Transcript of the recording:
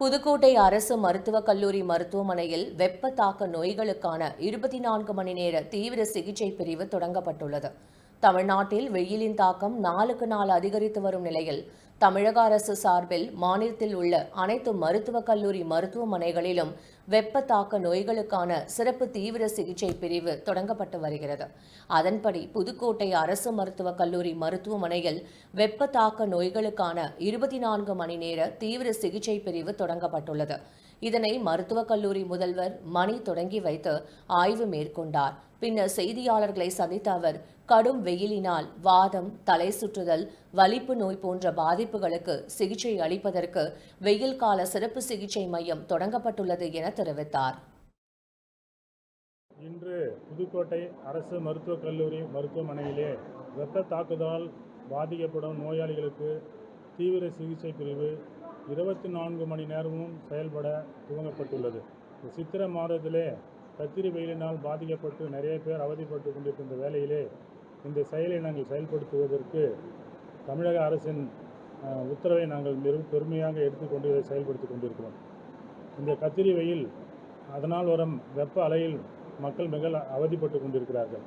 புதுக்கோட்டை அரசு மருத்துவக் கல்லூரி மருத்துவமனையில் வெப்ப தாக்க நோய்களுக்கான 24 மணி நேர தீவிர சிகிச்சை பிரிவு தொடங்கப்பட்டுள்ளது. தமிழ்நாட்டில் வெயிலின் தாக்கம் நாளுக்கு நாள் அதிகரித்து வரும் நிலையில் தமிழக அரசு சார்பில் மாநிலத்தில் உள்ள அனைத்து மருத்துவக் கல்லூரி மருத்துவமனைகளிலும் வெப்ப தாக்க நோய்களுக்கான சிறப்பு தீவிர சிகிச்சை பிரிவு தொடங்கப்பட்டு வருகிறது. அதன்படி புதுக்கோட்டை அரசு மருத்துவக் கல்லூரி மருத்துவமனையில் வெப்ப தாக்க நோய்களுக்கான 24 மணி நேர தீவிர சிகிச்சை பிரிவு தொடங்கப்பட்டுள்ளது. இதனை மருத்துவக் கல்லூரி முதல்வர் மணி தொடங்கி வைத்து ஆய்வு மேற்கொண்டார். பின்னர் செய்தியாளர்களை சந்தித்த அவர், கடும் வெயிலினால் வாதம், தலை சுற்றுதல், வலிப்பு நோய் போன்ற பாதிப்புகளுக்கு சிகிச்சை அளிப்பதற்கு வெயில் கால சிறப்பு சிகிச்சை மையம் தொடங்கப்பட்டுள்ளது என தெரிவித்தார். இன்று புதுக்கோட்டை அரசு மருத்துவக் கல்லூரி மருத்துவமனையிலே வெப்ப தாக்குதலால் பாதிக்கப்படும் நோயாளிகளுக்கு தீவிர சிகிச்சை பிரிவு 24 மணி நேரமும் செயல்பட துவங்கப்பட்டுள்ளது. சித்திரை மாதத்திலே கத்திரி வெயிலினால் பாதிக்கப்பட்டு நிறைய பேர் அவதிப்பட்டு கொண்டிருக்கின்ற வேளையிலே இந்த செயலை நாங்கள் செயல்படுத்துவதற்கு தமிழக அரசின் உத்தரவை நாங்கள் மிகவும் பெருமையாக எடுத்துக்கொண்டு இதை செயல்படுத்தி கொண்டிருக்கிறோம். இந்த கத்திரி வெயில் அதனால் வரும் வெப்ப அலையில் மக்கள் மிக அவதிப்பட்டு கொண்டிருக்கிறார்கள்.